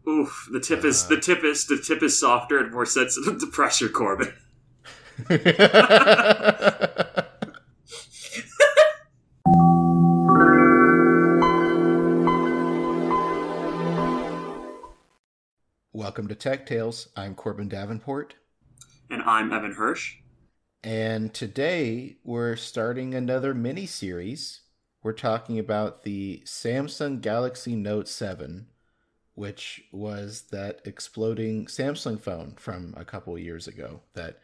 Oof, the tip is softer and more sensitive to pressure, Corbin. Welcome to Tech Tales. I'm Corbin Davenport. And I'm Evan Hirsh. And today we're starting another mini-series. We're talking about the Samsung Galaxy Note 7, which was that exploding Samsung phone from a couple years ago that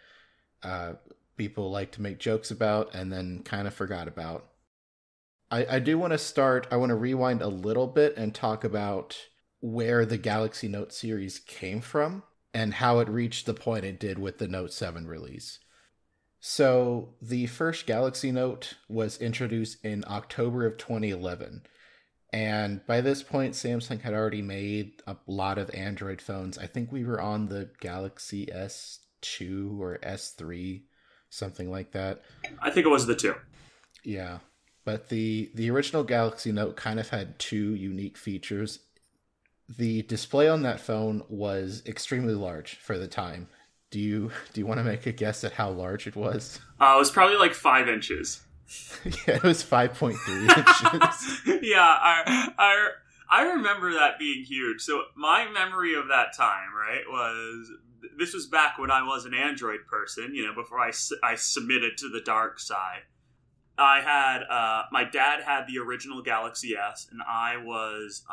people like to make jokes about and then kind of forgot about. I want to rewind a little bit and talk about where the Galaxy Note series came from and how it reached the point it did with the Note 7 release. So the first Galaxy Note was introduced in October of 2011. And by this point, Samsung had already made a lot of Android phones. I think we were on the Galaxy S2 or S3, something like that. I think it was the 2. Yeah. But the original Galaxy Note kind of had two unique features. The display on that phone was extremely large for the time. Do you want to make a guess at how large it was? It was probably like 5 inches. Yeah, it was 5.3 inches. Yeah, I remember that being huge. So my memory of that time, right, this was back when I was an Android person, before I submitted to the dark side. I had, my dad had the original Galaxy S, and I was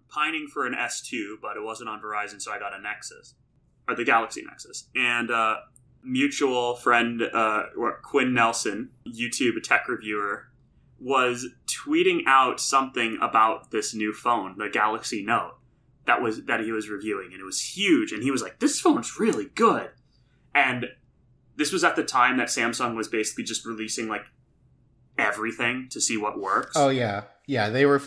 pining for an S2, but it wasn't on Verizon, so I got a Nexus, or the Galaxy Nexus. And mutual friend, Quinn Nelson, YouTube tech reviewer, was tweeting out something about this new phone, the Galaxy Note, that he was reviewing, and it was huge, and he was like, this phone's really good. And this was at the time that Samsung was basically just releasing, like, everything to see what works. Oh yeah, they were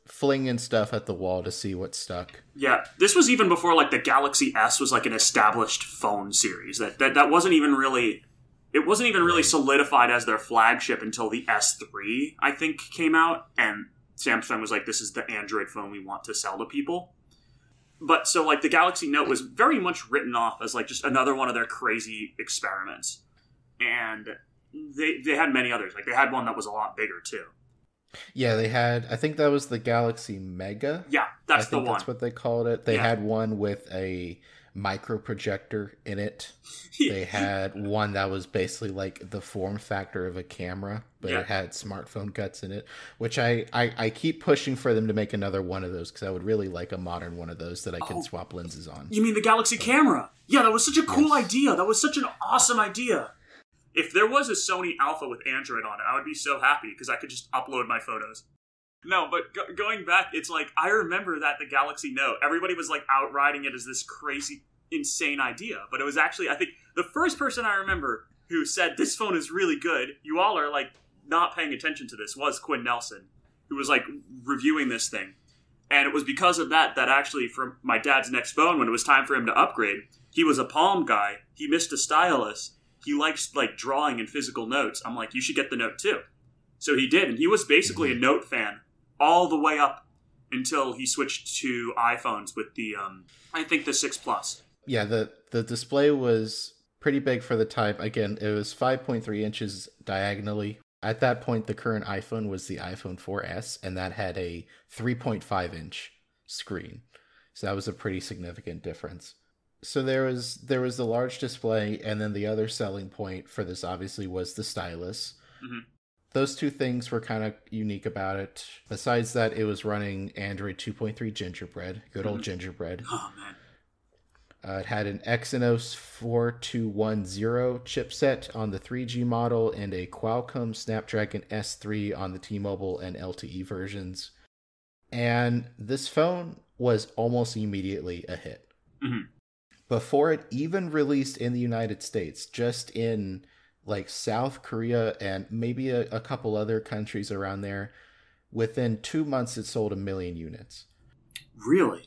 flinging stuff at the wall to see what stuck. Yeah, this was even before like the Galaxy S was like an established phone series. That wasn't even really, it wasn't even really solidified as their flagship until the S3 I think came out, and Samsung was like, this is the Android phone we want to sell to people. But so like the Galaxy Note was very much written off as like just another one of their crazy experiments, and They had many others. Like, they had one that was a lot bigger, too. Yeah, they had... I think that was the Galaxy Mega. Yeah, that's the one. That's what they called it. They had one with a micro projector in it. They had one that was basically like the form factor of a camera, but it had smartphone guts in it, which I keep pushing for them to make another one of those, because I would really like a modern one of those that I can swap lenses on. You mean the Galaxy Camera? Yeah, that was such a cool idea. That was such an awesome idea. If there was a Sony Alpha with Android on it, I would be so happy because I could just upload my photos. No, but going back, it's like, I remember that the Galaxy Note, everybody was like outriding it as this crazy, insane idea. But it was actually, I think, the first person I remember who said, this phone is really good, you all are like not paying attention to this, was Quinn Nelson, who was like reviewing this thing. And it was because of that actually, for my dad's next phone, when it was time for him to upgrade, he was a Palm guy, he missed a stylus. He likes, like, drawing and physical notes. I'm like, you should get the Note 2. So he did, and he was basically a Note fan all the way up until he switched to iPhones with the, I think the 6 Plus. Yeah, the display was pretty big for the time. Again, it was 5.3 inches diagonally. At that point, the current iPhone was the iPhone 4S, and that had a 3.5-inch screen. So that was a pretty significant difference. So there was the large display, and then the other selling point for this obviously was the stylus. Mm-hmm. Those two things were kind of unique about it. Besides that, it was running Android 2.3 Gingerbread, good old Gingerbread. Oh man! It had an Exynos 4210 chipset on the 3G model and a Qualcomm Snapdragon S3 on the T-Mobile and LTE versions. And this phone was almost immediately a hit. Mm-hmm. Before it even released in the United States, just in like South Korea and maybe a couple other countries around there, within 2 months it sold 1 million units. Really?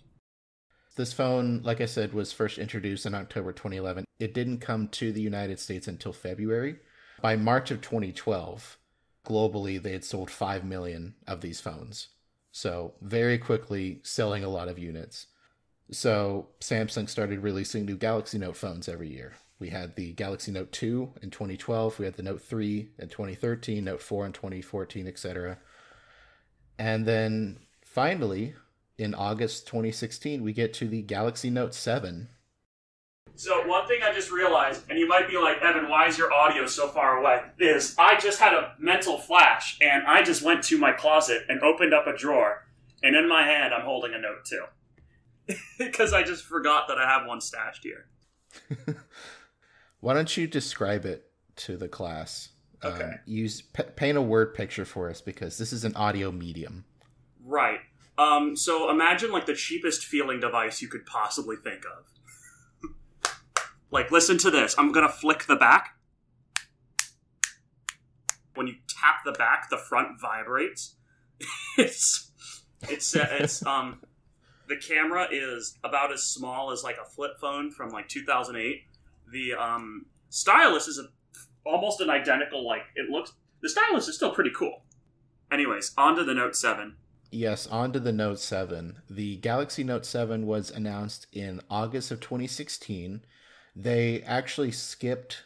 This phone, like I said, was first introduced in October 2011. It didn't come to the United States until February. By March of 2012, globally they had sold 5 million of these phones. So very quickly selling a lot of units. So Samsung started releasing new Galaxy Note phones every year. We had the Galaxy Note 2 in 2012, we had the Note 3 in 2013, Note 4 in 2014, etc. And then finally, in August 2016, we get to the Galaxy Note 7. So one thing I just realized, and you might be like, Evan, why is your audio so far away? Is I just had a mental flash, and I just went to my closet and opened up a drawer, and in my hand I'm holding a Note 2. Because I just forgot that I have one stashed here. Why don't you describe it to the class? Okay. Paint a word picture for us, because this is an audio medium. Right. So imagine like the cheapest feeling device you could possibly think of. Like, listen to this. I'm gonna flick the back. When you tap the back, the front vibrates. The camera is about as small as like a flip phone from like 2008. The stylus is almost an identical, like, it looks... The stylus is still pretty cool. Anyways, on to the Note 7. Yes, on to the Note 7. The Galaxy Note 7 was announced in August of 2016. They actually skipped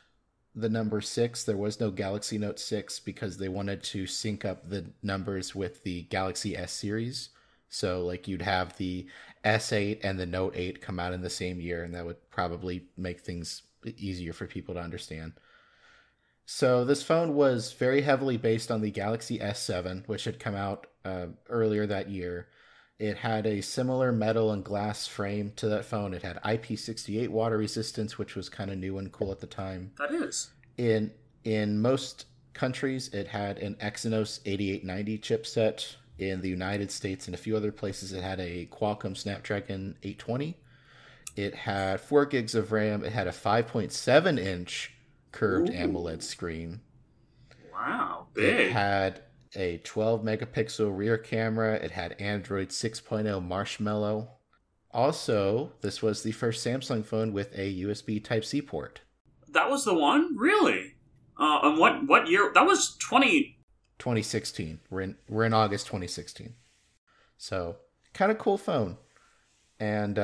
the number 6. There was no Galaxy Note 6 because they wanted to sync up the numbers with the Galaxy S series. So, like, you'd have the S8 and the Note 8 come out in the same year, and that would probably make things easier for people to understand. So this phone was very heavily based on the Galaxy S7, which had come out earlier that year. It had a similar metal and glass frame to that phone. It had IP68 water resistance, which was kind of new and cool at the time. That is. In most countries, it had an Exynos 8890 chipset. In the United States and a few other places, it had a Qualcomm Snapdragon 820. It had 4 gigs of RAM. It had a 5.7-inch curved AMOLED screen. Wow, big. It had a 12-megapixel rear camera. It had Android 6.0 Marshmallow. Also, this was the first Samsung phone with a USB Type-C port. That was the one? Really? And what year? That was 2016. We're in August 2016. So, kind of cool phone. And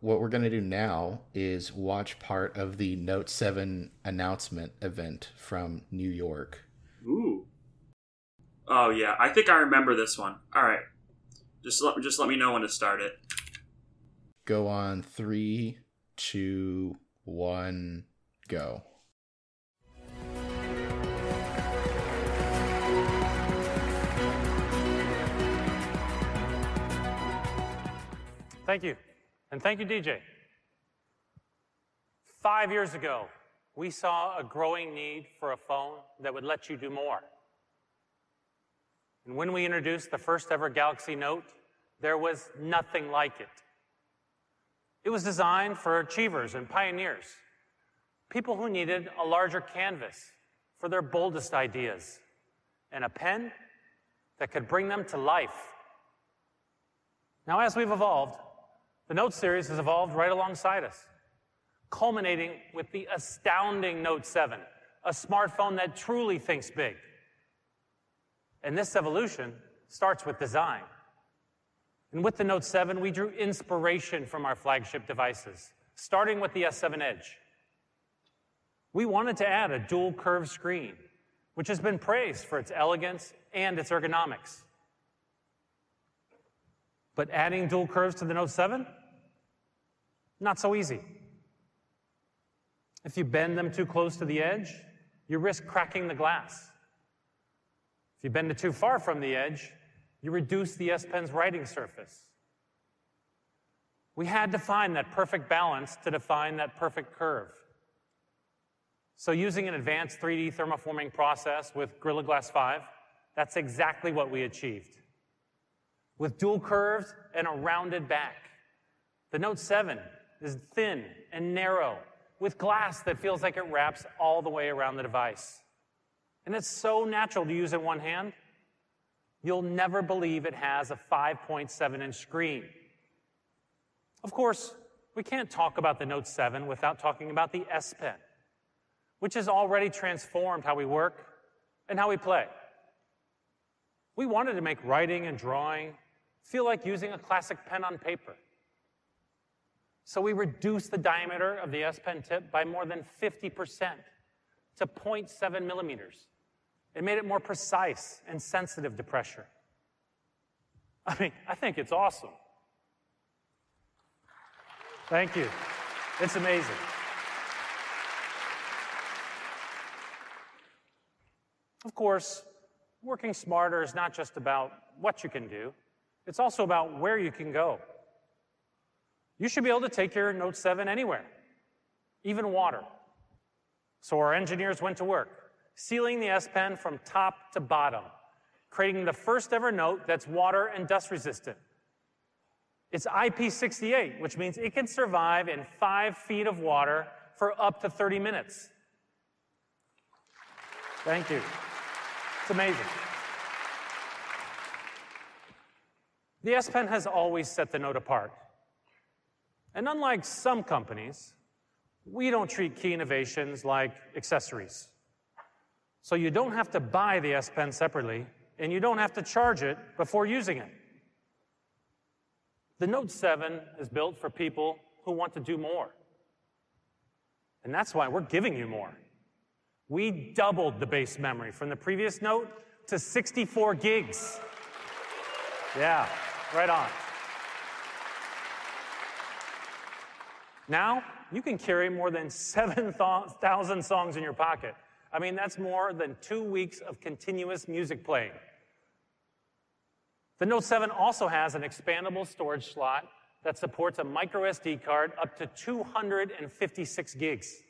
what we're going to do now is watch part of the Note 7 announcement event from New York. Ooh. Oh, yeah. I think I remember this one. All right. Just let me know when to start it. Go on 3, 2, 1, go. Thank you. And thank you, DJ. 5 years ago, we saw a growing need for a phone that would let you do more. And when we introduced the first ever Galaxy Note, there was nothing like it. It was designed for achievers and pioneers, people who needed a larger canvas for their boldest ideas, and a pen that could bring them to life. Now, as we've evolved, the Note series has evolved right alongside us, culminating with the astounding Note 7, a smartphone that truly thinks big. And this evolution starts with design. And with the Note 7, we drew inspiration from our flagship devices, starting with the S7 Edge. We wanted to add a dual curved screen, which has been praised for its elegance and its ergonomics. But adding dual curves to the Note 7? Not so easy. If you bend them too close to the edge, you risk cracking the glass. If you bend it too far from the edge, you reduce the S Pen's writing surface. We had to find that perfect balance to define that perfect curve. So using an advanced 3D thermoforming process with Gorilla Glass 5, that's exactly what we achieved. With dual curves and a rounded back, the Note 7 is thin and narrow, with glass that feels like it wraps all the way around the device. And it's so natural to use in one hand, you'll never believe it has a 5.7-inch screen. Of course, we can't talk about the Note 7 without talking about the S Pen, which has already transformed how we work and how we play. We wanted to make writing and drawing feel like using a classic pen on paper. So we reduced the diameter of the S Pen tip by more than 50% to 0.7 millimeters. It made it more precise and sensitive to pressure. I mean, I think it's awesome. Thank you. It's amazing. Of course, working smarter is not just about what you can do, it's also about where you can go. You should be able to take your Note 7 anywhere, even water. So our engineers went to work, sealing the S Pen from top to bottom, creating the first ever Note that's water and dust resistant. It's IP68, which means it can survive in 5 feet of water for up to 30 minutes. Thank you. It's amazing. The S Pen has always set the Note apart. And unlike some companies, we don't treat key innovations like accessories. So you don't have to buy the S Pen separately, and you don't have to charge it before using it. The Note 7 is built for people who want to do more. And that's why we're giving you more. We doubled the base memory from the previous Note to 64 gigs. Yeah, right on. Now, you can carry more than 7,000 songs in your pocket. I mean, that's more than 2 weeks of continuous music playing. The Note 7 also has an expandable storage slot that supports a micro SD card up to 256 gigs.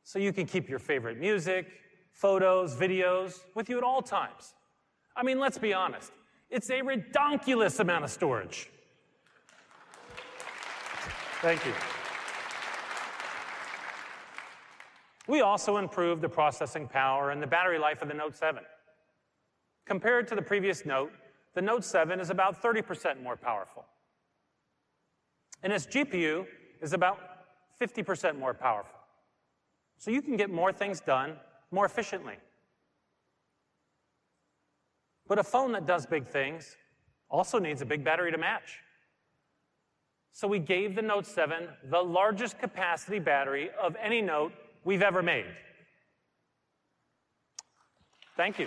So you can keep your favorite music, photos, videos with you at all times. I mean, let's be honest. It's a redonkulous amount of storage. Thank you. We also improved the processing power and the battery life of the Note 7. Compared to the previous Note, the Note 7 is about 30% more powerful. And its GPU is about 50% more powerful. So you can get more things done more efficiently. But a phone that does big things also needs a big battery to match. So we gave the Note 7 the largest capacity battery of any Note we've ever made. Thank you.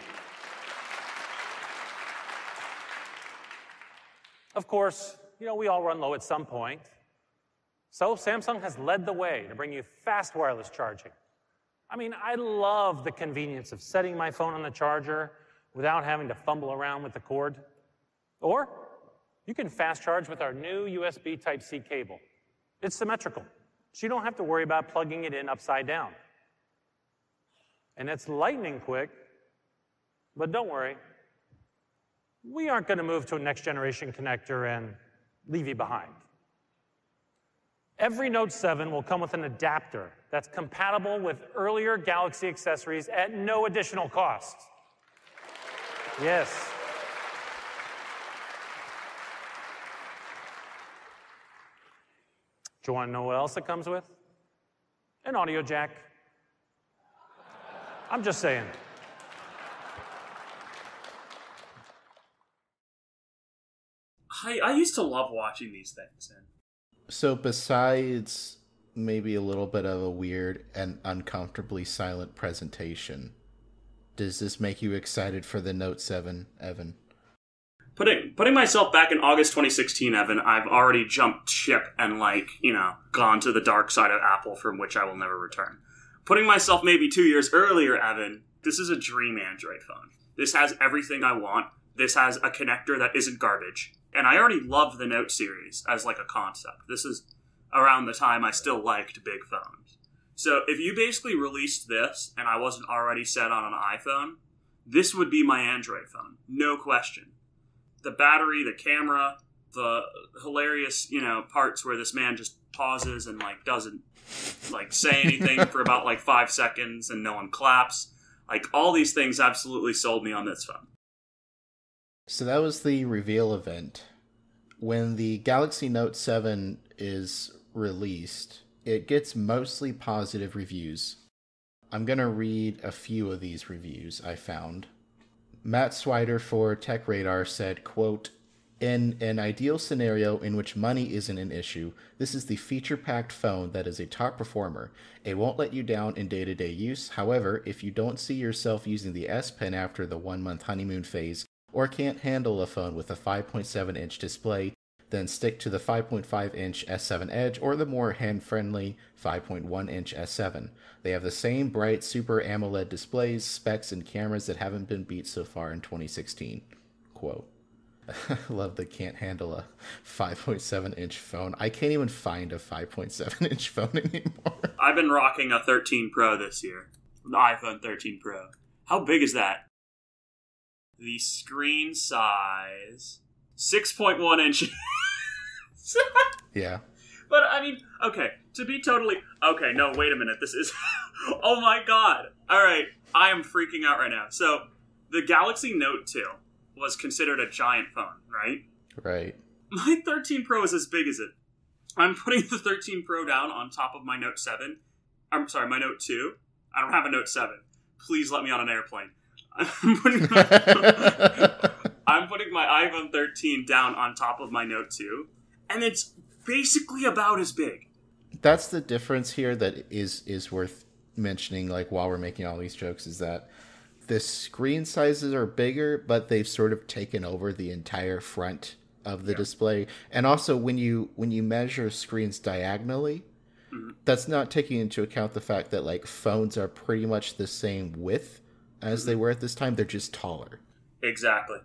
Of course, we all run low at some point. So Samsung has led the way to bring you fast wireless charging. I mean, I love the convenience of setting my phone on the charger without having to fumble around with the cord. Or you can fast charge with our new USB Type-C cable. It's symmetrical, so you don't have to worry about plugging it in upside down. And it's lightning quick, but don't worry. We aren't going to move to a next-generation connector and leave you behind. Every Note 7 will come with an adapter that's compatible with earlier Galaxy accessories at no additional cost. Yes. Do you want to know what else it comes with? An audio jack. I'm just saying. I used to love watching these things. So besides maybe a little bit of a weird and uncomfortably silent presentation, does this make you excited for the Note 7, Evan? Putting myself back in August 2016, Evan, I've already jumped ship and, gone to the dark side of Apple, from which I will never return. Putting myself maybe 2 years earlier, Evan, this is a dream Android phone. This has everything I want. This has a connector that isn't garbage. And I already loved the Note series as a concept. This is around the time I still liked big phones. So if you basically released this and I wasn't already set on an iPhone, this would be my Android phone. No question. The battery, the camera, the hilarious, parts where this man just pauses and doesn't say anything for about 5 seconds and no one claps. All these things absolutely sold me on this phone. So that was the reveal event. When the Galaxy Note 7 is released, it gets mostly positive reviews. I'm going to read a few of these reviews I found. Matt Swider for TechRadar said, quote, In an ideal scenario in which money isn't an issue, this is the feature-packed phone that is a top performer. It won't let you down in day-to-day use. However, if you don't see yourself using the S Pen after the 1-month honeymoon phase, or can't handle a phone with a 5.7-inch display, then stick to the 5.5-inch S7 Edge or the more hand-friendly 5.1-inch S7. They have the same bright Super AMOLED displays, specs, and cameras that haven't been beat so far in 2016. Quote. I love that can't handle a 5.7-inch phone. I can't even find a 5.7-inch phone anymore. I've been rocking a 13 Pro this year. The iPhone 13 Pro. How big is that? The screen size... 6.1 inches. Yeah. But, I mean, okay, to be totally... Okay, no, wait a minute, this is... Oh my god. Alright, I am freaking out right now. So, the Galaxy Note 2 was considered a giant phone, right? Right. My 13 Pro is as big as it. I'm putting the 13 Pro down on top of my Note 7. I'm sorry, my Note 2. I don't have a Note 7. Please let me on an airplane. I'm putting my iPhone 13 down on top of my Note 2, and it's basically about as big. That's the difference here that is worth mentioning, like, while we're making all these jokes, is that the screen sizes are bigger, but they've sort of taken over the entire front of the display. And also, when you measure screens diagonally, that's not taking into account the fact that, like, phones are pretty much the same width as they were at this time. They're just taller. Exactly.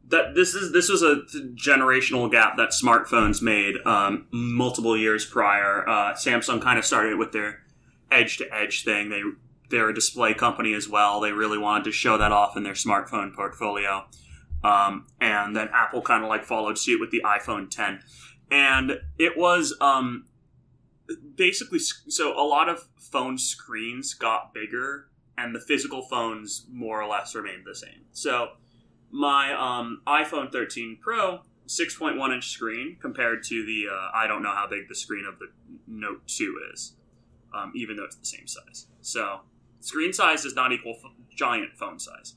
This was a generational gap that smartphones made multiple years prior. Samsung kind of started with their edge-to-edge thing. They're a display company as well. They really wanted to show that off in their smartphone portfolio. And then Apple kind of like followed suit with the iPhone 10. And it was basically, so a lot of phone screens got bigger and the physical phones more or less remained the same. So my iPhone 13 Pro, 6.1 inch screen compared to the, I don't know how big the screen of the Note 2 is, even though it's the same size. So screen size does not equal giant phone size.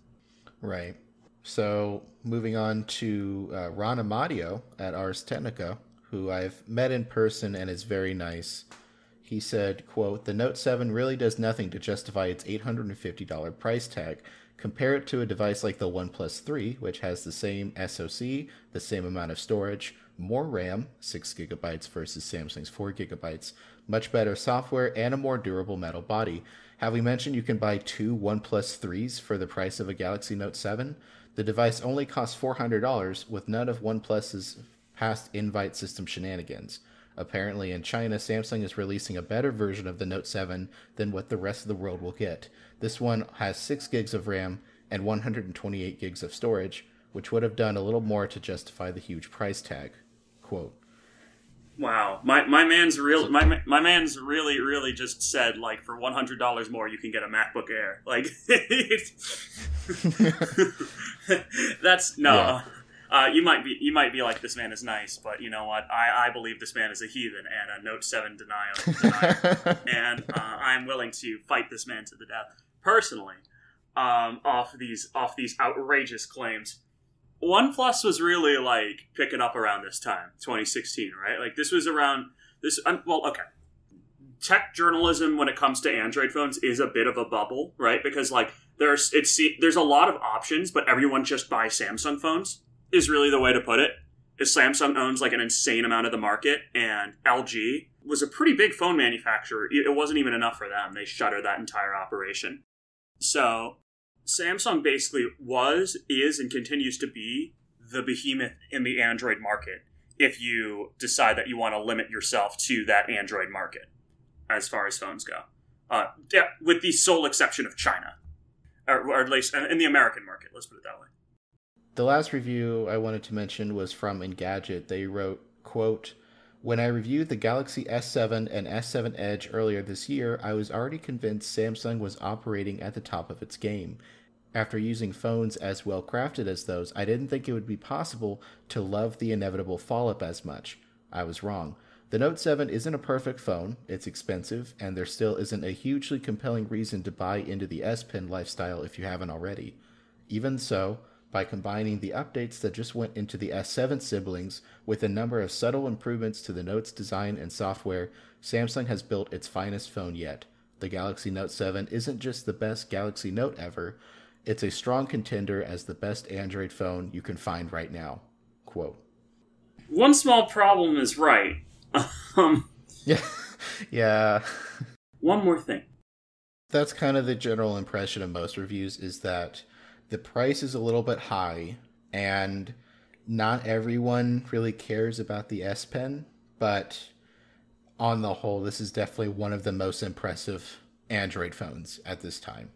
Right. So moving on to Ron Amadio at Ars Technica, who I've met in person and is very nice. He said, quote, "The Note 7 really does nothing to justify its $850 price tag. Compare it to a device like the OnePlus 3, which has the same SoC, the same amount of storage, more RAM, 6 gigabytes versus Samsung's 4 gigabytes, much better software, and a more durable metal body. Have we mentioned you can buy 2 OnePlus 3s for the price of a Galaxy Note 7? The device only costs $400 with none of OnePlus's past invite system shenanigans. Apparently in China, Samsung is releasing a better version of the Note 7 than what the rest of the world will get. This one has 6 gigs of RAM and 128 gigs of storage, which would have done a little more to justify the huge price tag." Quote. Wow, my man's really just said, like, for $100 more you can get a MacBook Air. Like, that's no. Yeah. You might be like, this man is nice, but you know what? I believe this man is a heathen and a Note 7 denier, and I'm willing to fight this man to the death personally. Off these outrageous claims. OnePlus was really like picking up around this time, 2016, right? Like this was around this. Well, okay. Tech journalism when it comes to Android phones is a bit of a bubble, right? Because like there's a lot of options, but everyone just buys Samsung phones. Is really the way to put it. Is Samsung owns like an insane amount of the market, and LG was a pretty big phone manufacturer. It wasn't even enough for them. They shuttered that entire operation. So Samsung basically is, and continues to be the behemoth in the Android market if you decide that you want to limit yourself to that Android market as far as phones go. With the sole exception of China. Or at least in the American market, let's put it that way. The last review I wanted to mention was from Engadget. They wrote, quote, "When I reviewed the Galaxy S7 and S7 Edge earlier this year, I was already convinced Samsung was operating at the top of its game. After using phones as well crafted as those, I didn't think it would be possible to love the inevitable fall-up as much. I was wrong. The Note 7 isn't a perfect phone, it's expensive, and there still isn't a hugely compelling reason to buy into the S Pen lifestyle if you haven't already. Even so, by combining the updates that just went into the S7 siblings with a number of subtle improvements to the Note's design and software, Samsung has built its finest phone yet. The Galaxy Note 7 isn't just the best Galaxy Note ever, it's a strong contender as the best Android phone you can find right now. Quote. One small problem is right. Yeah. Yeah. One more thing. That's kind of the general impression of most reviews, is that the price is a little bit high and not everyone really cares about the S Pen, but on the whole, this is definitely one of the most impressive Android phones at this time.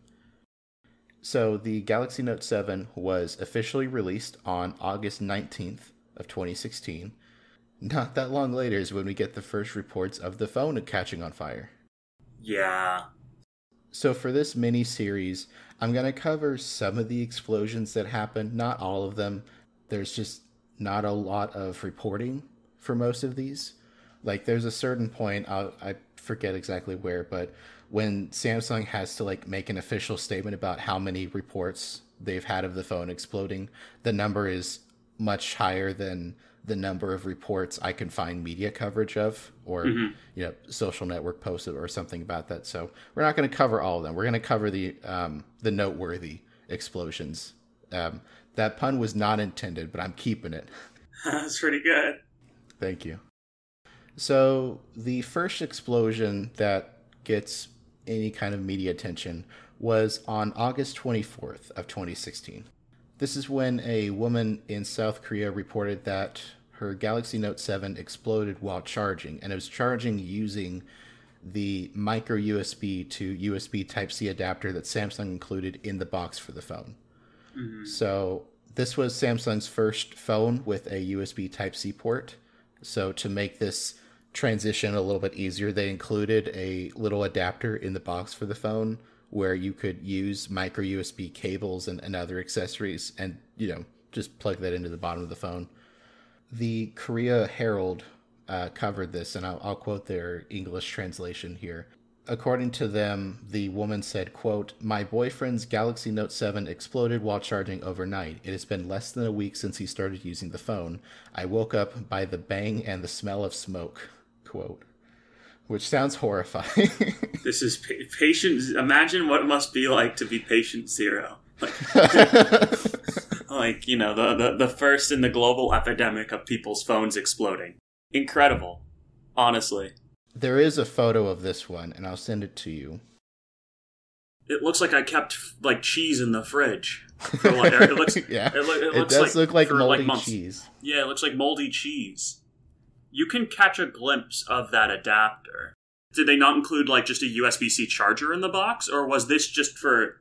So the Galaxy Note 7 was officially released on August 19th of 2016. Not that long later is when we get the first reports of the phone catching on fire. Yeah. So for this mini-series, I'm going to cover some of the explosions that happened, not all of them. There's just not a lot of reporting for most of these. Like, there's a certain point, I forget exactly where, but when Samsung has to like make an official statement about how many reports they've had of the phone exploding, the number is much higher than the number of reports I can find media coverage of, or social network posts or something about that. So we're not going to cover all of them. We're going to cover the noteworthy explosions. That pun was not intended, but I'm keeping it. That's pretty good. Thank you. So the first explosion that gets any kind of media attention was on August 24th of 2016. This is when a woman in South Korea reported that her Galaxy Note 7 exploded while charging, and it was charging using the micro USB to USB Type-C adapter that Samsung included in the box for the phone. Mm-hmm. So this was Samsung's first phone with a USB Type-C port. So to make this transition a little bit easier, they included a little adapter in the box for the phone where you could use micro USB cables and other accessories and, just plug that into the bottom of the phone. The Korea Herald covered this, and I'll quote their English translation here. According to them, the woman said, quote, "My boyfriend's Galaxy Note 7 exploded while charging overnight. It has been less than a week since he started using the phone. I woke up by the bang and the smell of smoke." Quote. Which sounds horrifying. This is patient. Imagine what it must be like to be patient zero. The first in the global epidemic of people's phones exploding. Incredible. Honestly. There is a photo of this one, and I'll send it to you. It looks like I kept cheese in the fridge. It does look like moldy cheese. Yeah, it looks like moldy cheese. You can catch a glimpse of that adapter. Did they not include just a USB-C charger in the box, or was this just for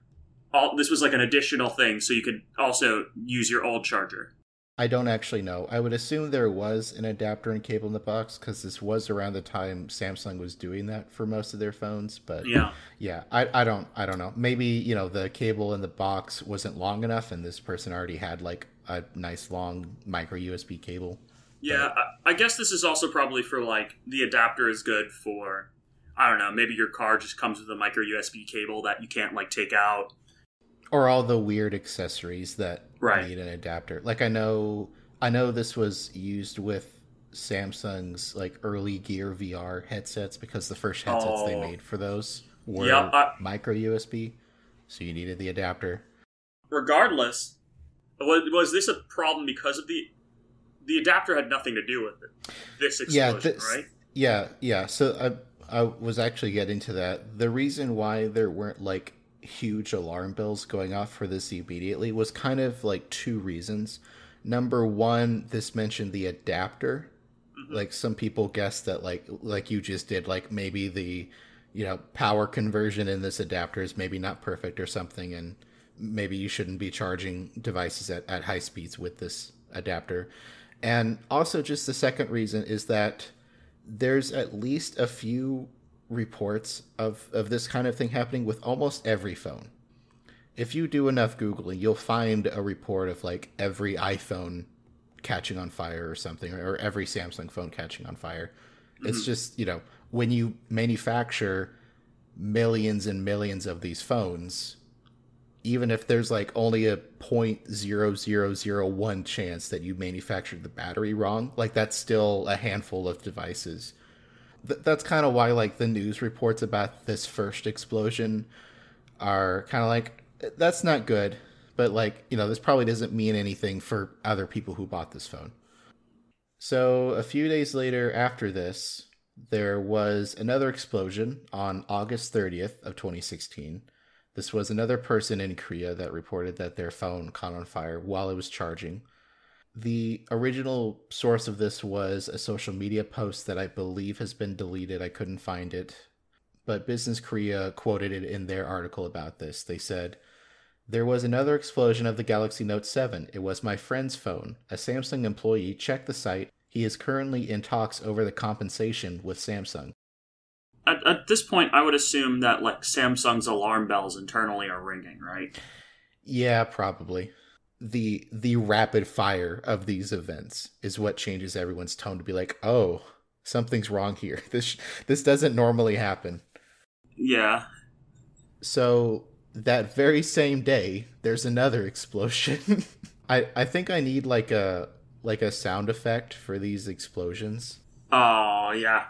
all? This was an additional thing, so you could also use your old charger. I don't actually know. I would assume there was an adapter and cable in the box because this was around the time Samsung was doing that for most of their phones. But yeah, I don't know. Maybe the cable in the box wasn't long enough, and this person already had a nice long micro USB cable. Yeah, I guess this is also probably for the adapter is good for, I don't know, maybe your car just comes with a micro USB cable that you can't take out. Or all the weird accessories that right. need an adapter. I know this was used with Samsung's early Gear VR headsets because the first headsets they made for those were micro USB, so you needed the adapter. Regardless, was this a problem because of the adapter had nothing to do with it? This explosion, right? Yeah. So I was actually getting to that. The reason why there weren't huge alarm bells going off for this immediately was kind of two reasons. Number one, this mentioned the adapter. Mm-hmm. Some people guessed that like you just did, maybe the power conversion in this adapter is maybe not perfect or something, and maybe you shouldn't be charging devices at high speeds with this adapter. And also just the second reason is that there's at least a few reports of this kind of thing happening with almost every phone. If you do enough Googling, you'll find a report of every iPhone catching on fire or something, or every Samsung phone catching on fire. Mm-hmm. It's just, when you manufacture millions and millions of these phones, even if there's like only a 0.0001 chance that you manufactured the battery wrong, like that's still a handful of devices. That's kind of why like the news reports about this first explosion are kind of like, that's not good, but like, you know, this probably doesn't mean anything for other people who bought this phone. So a few days later after this, there was another explosion on August 30th of 2016. This was another person in Korea that reported that their phone caught on fire while it was charging. The original source of this was a social media post that I believe has been deleted. I couldn't find it. But Business Korea quoted it in their article about this. They said, "There was another explosion of the Galaxy Note 7. It was my friend's phone. A Samsung employee checked the site. He is currently in talks over the compensation with Samsung." At this point, I would assume that like Samsung's alarm bells internally are ringing, right? Yeah, probably. The rapid fire of these events is what changes everyone's tone to be like, oh, something's wrong here. This doesn't normally happen. Yeah. So that very same day, there's another explosion. I think I need like a sound effect for these explosions. Oh yeah.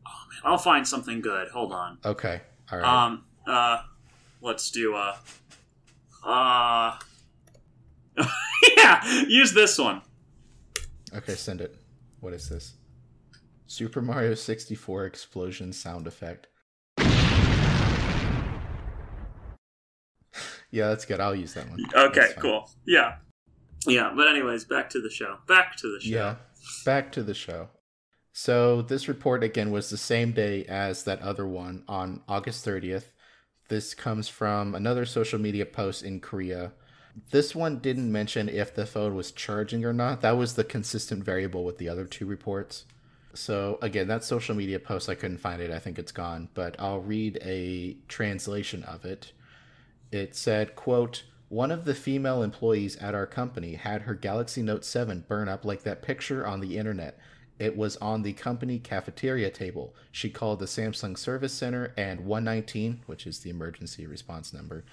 Oh man, I'll find something good. Hold on. Okay. All right. Let's do yeah, use this one. Okay, send it. What is this? Super Mario 64 explosion sound effect. Yeah, that's good. I'll use that one. Okay, cool. Yeah. Yeah, but anyways, back to the show. Yeah, back to the show. So this report, again, was the same day as that other one on August 30th. This comes from another social media post in Korea. This one didn't mention if the phone was charging or not. That was the consistent variable with the other two reports. So again, that social media post, I couldn't find it. I think it's gone. But I'll read a translation of it. It said, quote, "One of the female employees at our company had her Galaxy Note 7 burn up like that picture on the internet. It was on the company cafeteria table. She called the Samsung Service Center and 119, which is the emergency response number,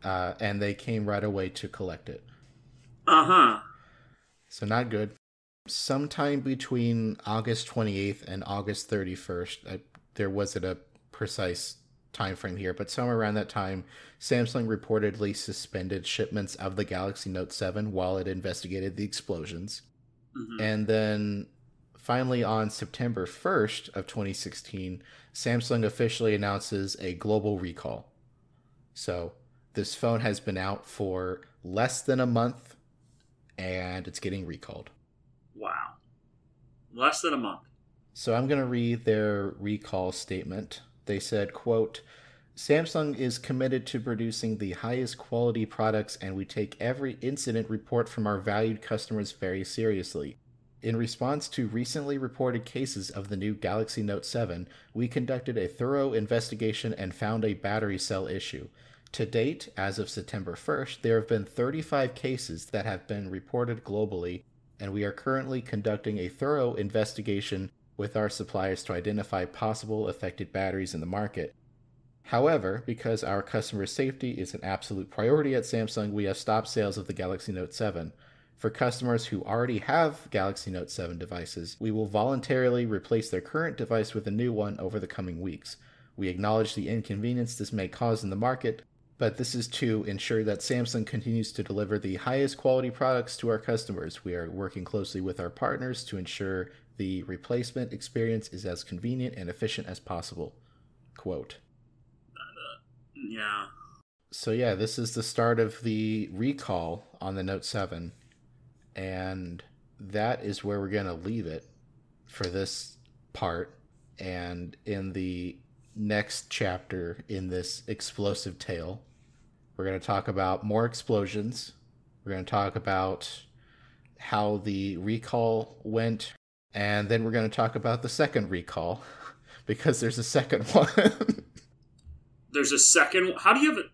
and they came right away to collect it." Uh-huh. So not good. Sometime between August 28th and August 31st, there wasn't a precise time frame here, but somewhere around that time, Samsung reportedly suspended shipments of the Galaxy Note 7 while it investigated the explosions. Mm-hmm. And then finally on September 1st of 2016, Samsung officially announces a global recall. So this phone has been out for less than a month and it's getting recalled. Wow. Less than a month. So I'm going to read their recall statement. They said, quote, "Samsung is committed to producing the highest quality products and we take every incident report from our valued customers very seriously. In response to recently reported cases of the new Galaxy Note 7, we conducted a thorough investigation and found a battery cell issue. To date, as of September 1st, there have been 35 cases that have been reported globally, and we are currently conducting a thorough investigation with our suppliers to identify possible affected batteries in the market. However, because our customer safety is an absolute priority at Samsung, we have stopped sales of the Galaxy Note 7. For customers who already have Galaxy Note 7 devices, we will voluntarily replace their current device with a new one over the coming weeks. We acknowledge the inconvenience this may cause in the market, but this is to ensure that Samsung continues to deliver the highest quality products to our customers. We are working closely with our partners to ensure the replacement experience is as convenient and efficient as possible." Quote. Yeah. So yeah, this is the start of the recall on the Note 7. And that is where we're going to leave it for this part. And in the next chapter in this explosive tale, we're going to talk about more explosions. We're going to talk about how the recall went. And then we're going to talk about the second recall, because there's a second one. There's a second? How do you have it?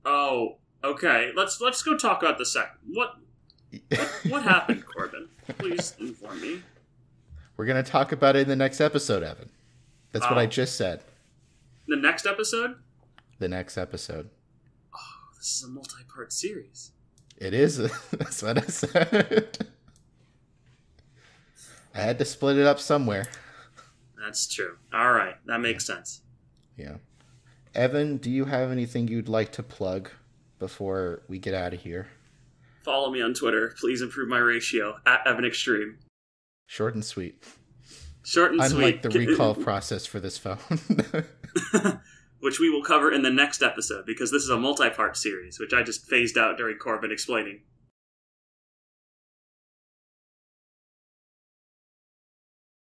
Oh, okay. Let's go talk about the second. What happened, Corbin? Please inform me. We're going to talk about it in the next episode, Evan. That's what I just said. The next episode? The next episode. Oh, this is a multi-part series. It is. That's what I said. I had to split it up somewhere. That's true. All right. That makes sense. Yeah. Evan, do you have anything you'd like to plug before we get out of here? Follow me on Twitter. Please improve my ratio. @EvanExtreme. Short and sweet. Short and sweet. Unlike the recall process for this phone. Which we will cover in the next episode, because this is a multi-part series, which I just phased out during Corbin explaining.